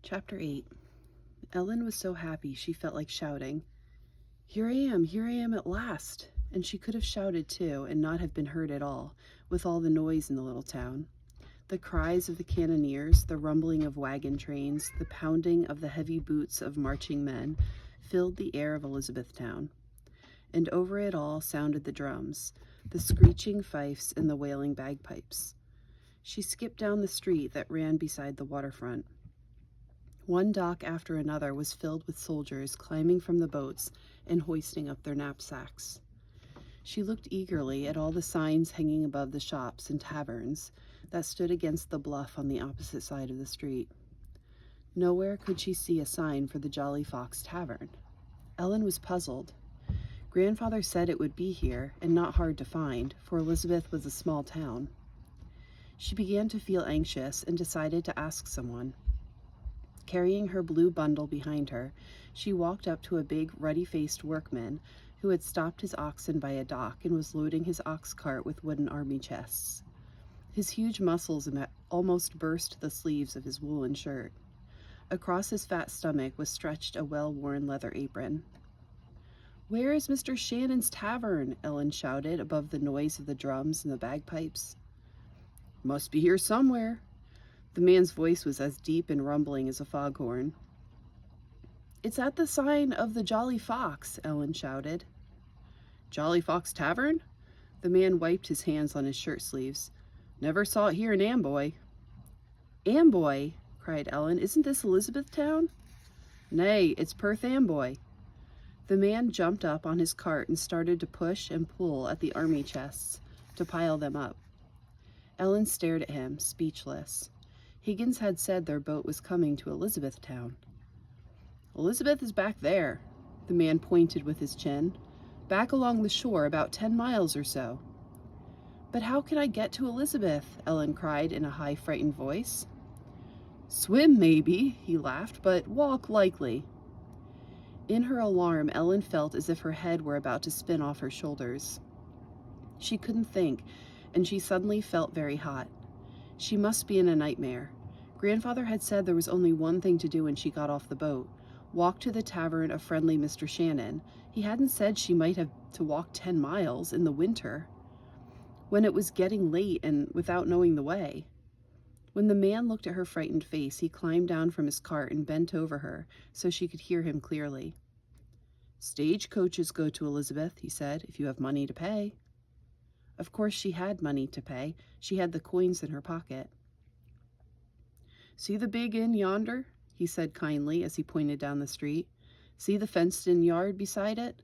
Chapter 8. Ellen was so happy she felt like shouting, here I am at last!" And she could have shouted too and not have been heard at all, with all the noise in the little town. The cries of the cannoneers, the rumbling of wagon trains, the pounding of the heavy boots of marching men filled the air of Elizabethtown. And over it all sounded the drums, the screeching fifes and the wailing bagpipes. She skipped down the street that ran beside the waterfront. One dock after another was filled with soldiers climbing from the boats and hoisting up their knapsacks. She looked eagerly at all the signs hanging above the shops and taverns that stood against the bluff on the opposite side of the street. Nowhere could she see a sign for the Jolly Fox Tavern. Ellen was puzzled. Grandfather said it would be here, and not hard to find, for Elizabeth was a small town. She began to feel anxious and decided to ask someone. Carrying her blue bundle behind her, she walked up to a big, ruddy-faced workman who had stopped his oxen by a dock and was loading his ox cart with wooden army chests. His huge muscles almost burst the sleeves of his woolen shirt. Across his fat stomach was stretched a well-worn leather apron. "Where is Mr. Shannon's tavern?" Ellen shouted above the noise of the drums and the bagpipes. "Must be here somewhere." The man's voice was as deep and rumbling as a foghorn. "It's at the sign of the Jolly Fox," Ellen shouted. "Jolly Fox Tavern?" The man wiped his hands on his shirt sleeves. "Never saw it here in Amboy." "Amboy?" cried Ellen. "Isn't this Elizabethtown?" "Nay, it's Perth Amboy." The man jumped up on his cart and started to push and pull at the army chests to pile them up. Ellen stared at him, speechless. Higgins had said their boat was coming to Elizabethtown. "Elizabeth is back there." The man pointed with his chin. "Back along the shore, about 10 miles or so." "But how can I get to Elizabeth?" Ellen cried in a high, frightened voice. "Swim, maybe," he laughed, "but walk likely." In her alarm, Ellen felt as if her head were about to spin off her shoulders. She couldn't think, and she suddenly felt very hot. She must be in a nightmare. Grandfather had said there was only one thing to do when she got off the boat: walk to the tavern of friendly Mr. Shannon. He hadn't said she might have to walk 10 miles in the winter, when it was getting late and without knowing the way. When the man looked at her frightened face, he climbed down from his cart and bent over her so she could hear him clearly. "Stagecoaches go to Elizabeth," he said, "if you have money to pay." Of course she had money to pay. She had the coins in her pocket. "See the big inn yonder?" he said kindly as he pointed down the street. "See the fenced-in yard beside it?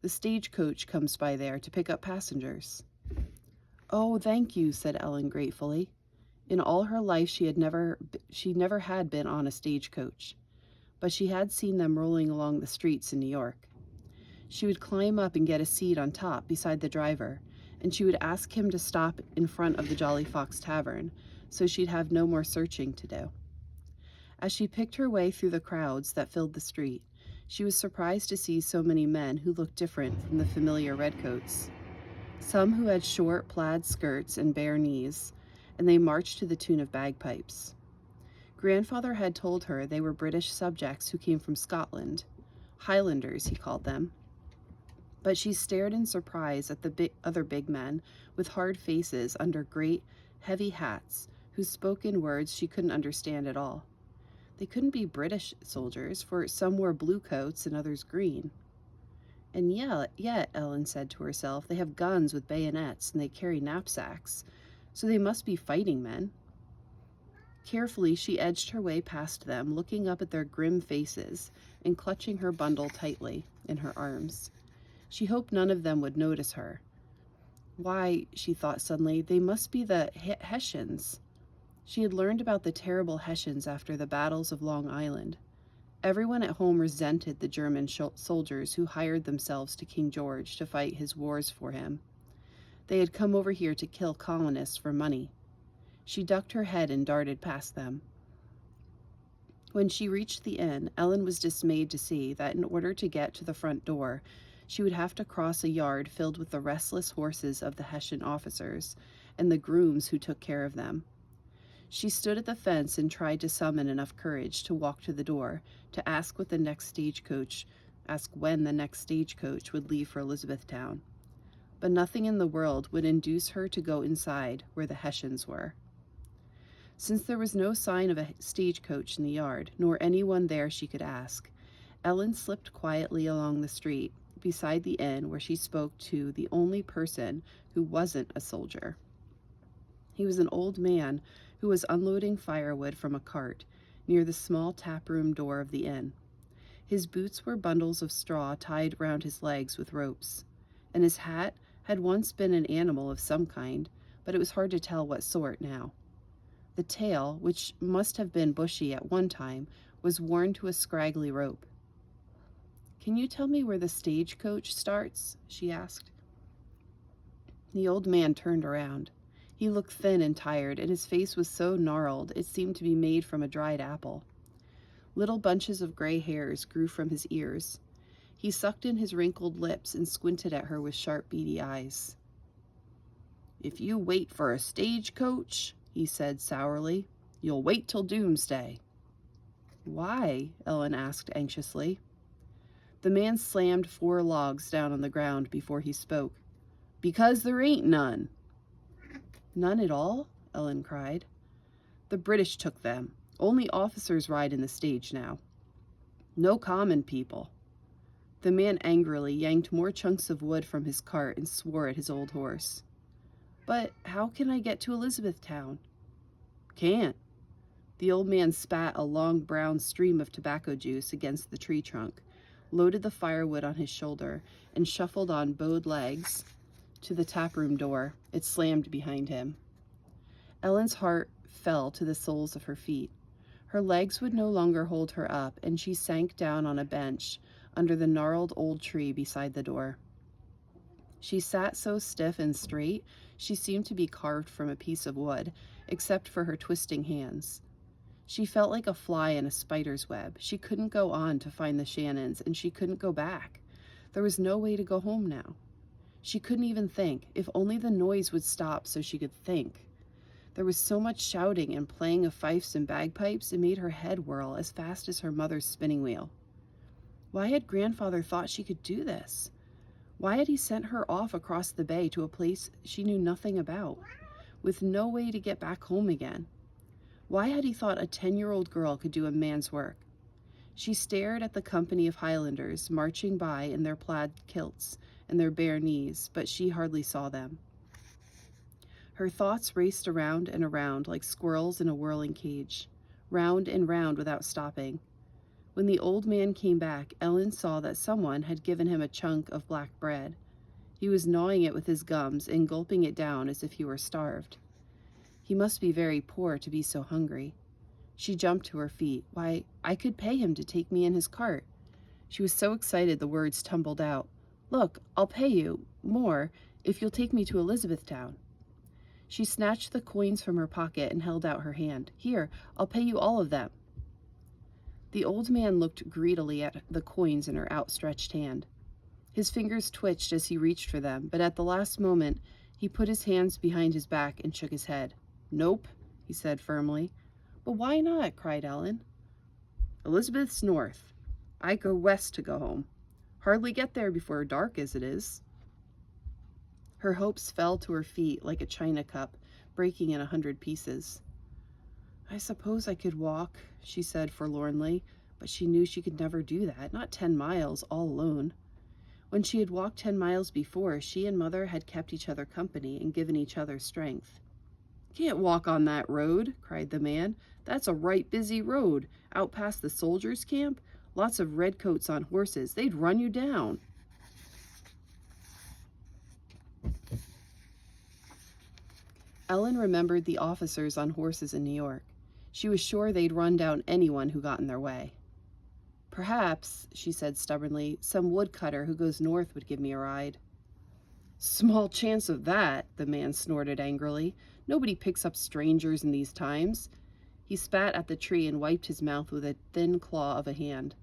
The stagecoach comes by there to pick up passengers." "Oh, thank you," said Ellen gratefully. In all her life she never had been on a stagecoach, but she had seen them rolling along the streets in New York. She would climb up and get a seat on top beside the driver, and she would ask him to stop in front of the Jolly Fox Tavern, so she'd have no more searching to do. As she picked her way through the crowds that filled the street, she was surprised to see so many men who looked different from the familiar redcoats. Some who had short plaid skirts and bare knees, and they marched to the tune of bagpipes. Grandfather had told her they were British subjects who came from Scotland. Highlanders, he called them. But she stared in surprise at the other big men with hard faces under great, heavy hats, who spoke in words she couldn't understand at all. They couldn't be British soldiers, for some wore blue coats and others green. And yet, Ellen said to herself, they have guns with bayonets and they carry knapsacks, so they must be fighting men. Carefully, she edged her way past them, looking up at their grim faces and clutching her bundle tightly in her arms. She hoped none of them would notice her. Why, she thought suddenly, they must be the Hessians. She had learned about the terrible Hessians after the battles of Long Island. Everyone at home resented the German soldiers who hired themselves to King George to fight his wars for him. They had come over here to kill colonists for money. She ducked her head and darted past them. When she reached the inn, Ellen was dismayed to see that in order to get to the front door, she would have to cross a yard filled with the restless horses of the Hessian officers and the grooms who took care of them. She stood at the fence and tried to summon enough courage to walk to the door to ask when the next stagecoach would leave for Elizabethtown. But nothing in the world would induce her to go inside where the Hessians were. Since there was no sign of a stagecoach in the yard, nor anyone there she could ask, Ellen slipped quietly along the street beside the inn where she spoke to the only person who wasn't a soldier. He was an old man who was unloading firewood from a cart near the small taproom door of the inn. His boots were bundles of straw tied round his legs with ropes, and his hat had once been an animal of some kind, but it was hard to tell what sort now. The tail, which must have been bushy at one time, was worn to a scraggly rope. "Can you tell me where the stagecoach starts?" she asked. The old man turned around. He looked thin and tired, and his face was so gnarled it seemed to be made from a dried apple. Little bunches of gray hairs grew from his ears. He sucked in his wrinkled lips and squinted at her with sharp, beady eyes. "If you wait for a stagecoach," he said sourly, "you'll wait till doomsday." "Why?" Ellen asked anxiously. The man slammed 4 logs down on the ground before he spoke. "Because there ain't none." "None at all?" Ellen cried. "The British took them. Only officers ride in the stage now. No common people." The man angrily yanked more chunks of wood from his cart and swore at his old horse. "But how can I get to Elizabethtown?" "Can't." The old man spat a long brown stream of tobacco juice against the tree trunk, loaded the firewood on his shoulder, and shuffled on bowed legs to the taproom door. It slammed behind him. Ellen's heart fell to the soles of her feet. Her legs would no longer hold her up, and she sank down on a bench under the gnarled old tree beside the door. She sat so stiff and straight, she seemed to be carved from a piece of wood, except for her twisting hands. She felt like a fly in a spider's web. She couldn't go on to find the Shannons, and she couldn't go back. There was no way to go home now. She couldn't even think, if only the noise would stop so she could think. There was so much shouting and playing of fifes and bagpipes, it made her head whirl as fast as her mother's spinning wheel. Why had grandfather thought she could do this? Why had he sent her off across the bay to a place she knew nothing about, with no way to get back home again? Why had he thought a 10-year-old girl could do a man's work? She stared at the company of Highlanders marching by in their plaid kilts and their bare knees, but she hardly saw them. Her thoughts raced around and around like squirrels in a whirling cage, round and round without stopping. When the old man came back, Ellen saw that someone had given him a chunk of black bread. He was gnawing it with his gums and gulping it down as if he were starved. He must be very poor to be so hungry. She jumped to her feet. "Why, I could pay him to take me in his cart." She was so excited the words tumbled out. "Look, I'll pay you more if you'll take me to Elizabethtown." She snatched the coins from her pocket and held out her hand. "Here, I'll pay you all of them." The old man looked greedily at the coins in her outstretched hand. His fingers twitched as he reached for them, but at the last moment he put his hands behind his back and shook his head. "Nope," he said firmly. "But why not?" cried Ellen. "Elizabeth's north. I go west to go home. Hardly get there before dark as it is." Her hopes fell to her feet like a china cup, breaking in 100 pieces. "I suppose I could walk," she said forlornly, but she knew she could never do that, not 10 miles all alone. When she had walked 10 miles before, she and Mother had kept each other company and given each other strength. "Can't walk on that road," cried the man. "That's a right busy road, out past the soldiers' camp. Lots of redcoats on horses. They'd run you down." Ellen remembered the officers on horses in New York. She was sure they'd run down anyone who got in their way. "Perhaps," she said stubbornly, "some woodcutter who goes north would give me a ride." "Small chance of that," the man snorted angrily. "Nobody picks up strangers in these times." He spat at the tree and wiped his mouth with a thin claw of a hand.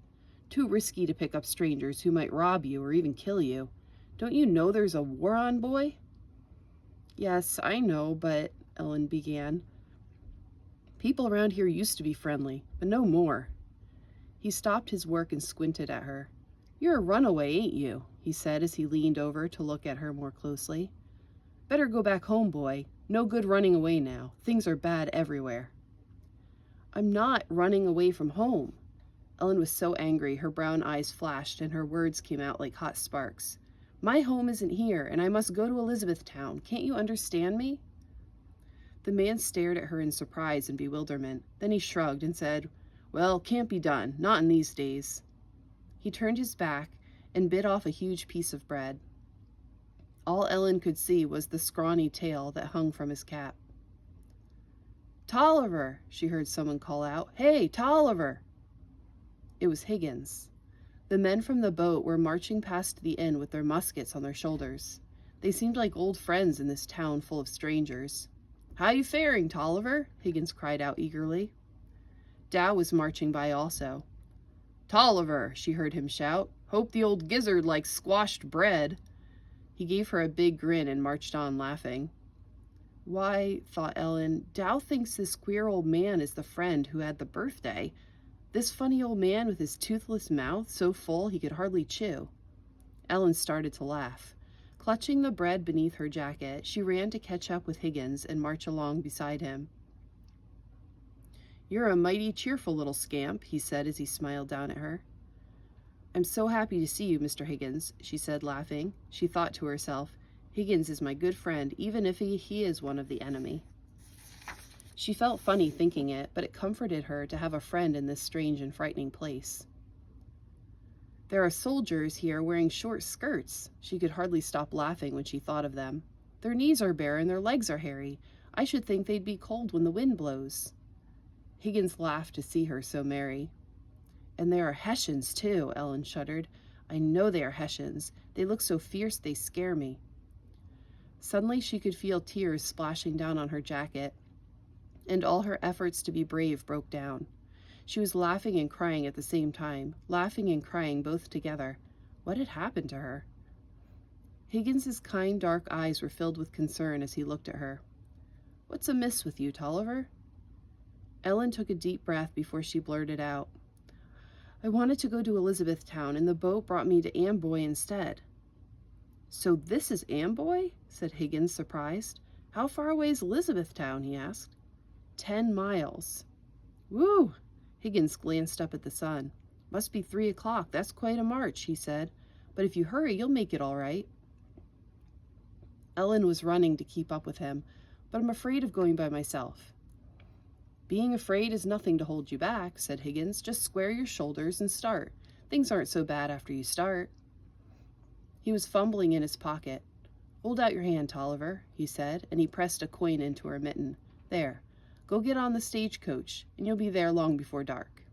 "Too risky to pick up strangers who might rob you or even kill you. Don't you know there's a war on, boy?" "Yes, I know, but," Ellen began. People around here used to be friendly, but no more." He stopped his work and squinted at her. "You're a runaway, ain't you?" he said as he leaned over to look at her more closely. "Better go back home, boy. No good running away now. Things are bad everywhere." "I'm not running away from home." Ellen was so angry her brown eyes flashed and her words came out like hot sparks. "My home isn't here, and I must go to Elizabethtown. Can't you understand me?" The man stared at her in surprise and bewilderment. Then he shrugged and said, "Well, can't be done. Not in these days." He turned his back and bit off a huge piece of bread. All Ellen could see was the scrawny tail that hung from his cap. "Toliver!" she heard someone call out. "Hey, Toliver!" It was Higgins. The men from the boat were marching past the inn with their muskets on their shoulders. They seemed like old friends in this town full of strangers. "How you faring, Toliver?" Higgins cried out eagerly. Dow was marching by also. "Toliver," she heard him shout. "Hope the old gizzard likes squashed bread." He gave her a big grin and marched on laughing. Why, thought Ellen, Dow thinks this queer old man is the friend who had the birthday. This funny old man with his toothless mouth so full he could hardly chew. Ellen started to laugh. Clutching the bread beneath her jacket, she ran to catch up with Higgins and march along beside him. "You're a mighty cheerful little scamp," he said as he smiled down at her. "I'm so happy to see you, Mr. Higgins," she said, laughing. She thought to herself, "Higgins is my good friend, even if he is one of the enemy." She felt funny thinking it, but it comforted her to have a friend in this strange and frightening place. "There are soldiers here wearing short skirts." She could hardly stop laughing when she thought of them. "Their knees are bare and their legs are hairy. I should think they'd be cold when the wind blows." Higgins laughed to see her so merry. "And there are Hessians, too," Ellen shuddered. "I know they are Hessians. They look so fierce they scare me." Suddenly she could feel tears splashing down on her jacket, and all her efforts to be brave broke down. She was laughing and crying at the same time, laughing and crying both together. What had happened to her? Higgins's kind dark eyes were filled with concern as he looked at her. "What's amiss with you, Toliver?" Ellen took a deep breath before she blurted out, "I wanted to go to Elizabethtown, and the boat brought me to Amboy instead." "So this is Amboy?" said Higgins, surprised. "How far away is Elizabethtown?" he asked. 10 miles. "Woo!" Higgins glanced up at the sun. "Must be 3 o'clock. That's quite a march," he said. "But if you hurry, you'll make it all right." Ellen was running to keep up with him, "But I'm afraid of going by myself." "Being afraid is nothing to hold you back," said Higgins. "Just square your shoulders and start. Things aren't so bad after you start." He was fumbling in his pocket. "Hold out your hand, Toliver," he said, and he pressed a coin into her mitten. "There. Go get on the stagecoach, and you'll be there long before dark."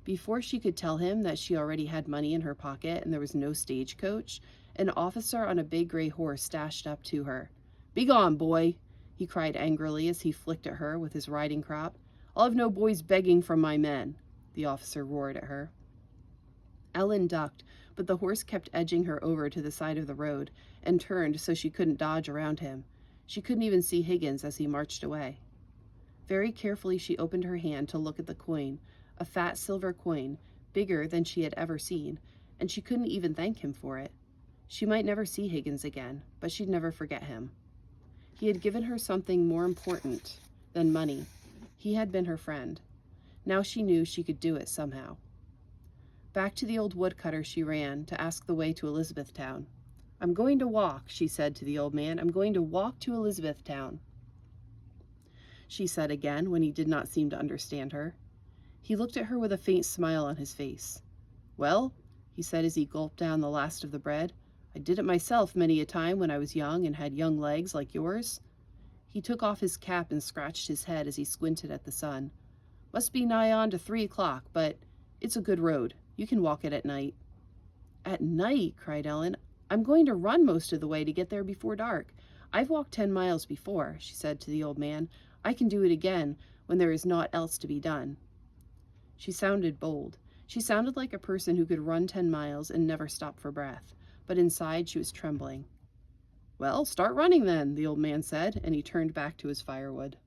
Before she could tell him that she already had money in her pocket and there was no stagecoach, an officer on a big gray horse dashed up to her. "Begone, boy!" he cried angrily as he flicked at her with his riding crop. "I'll have no boys begging from my men," the officer roared at her. Ellen ducked, but the horse kept edging her over to the side of the road and turned so she couldn't dodge around him. She couldn't even see Higgins as he marched away. Very carefully she opened her hand to look at the coin, a fat silver coin, bigger than she had ever seen, and she couldn't even thank him for it. She might never see Higgins again, but she'd never forget him. He had given her something more important than money. He had been her friend. Now she knew she could do it somehow. Back to the old woodcutter she ran to ask the way to Elizabethtown. "I'm going to walk," she said to the old man. "I'm going to walk to Elizabethtown," she said again when he did not seem to understand her. He looked at her with a faint smile on his face. "Well," he said as he gulped down the last of the bread, "I did it myself many a time when I was young and had young legs like yours." He took off his cap and scratched his head as he squinted at the sun. "Must be nigh on to 3 o'clock, but it's a good road. You can walk it at night." "At night?" cried Ellen. "I'm going to run most of the way to get there before dark. I've walked 10 miles before," she said to the old man. "I can do it again when there is naught else to be done." She sounded bold. She sounded like a person who could run 10 miles and never stop for breath, but inside she was trembling. "Well, start running then," the old man said, and he turned back to his firewood.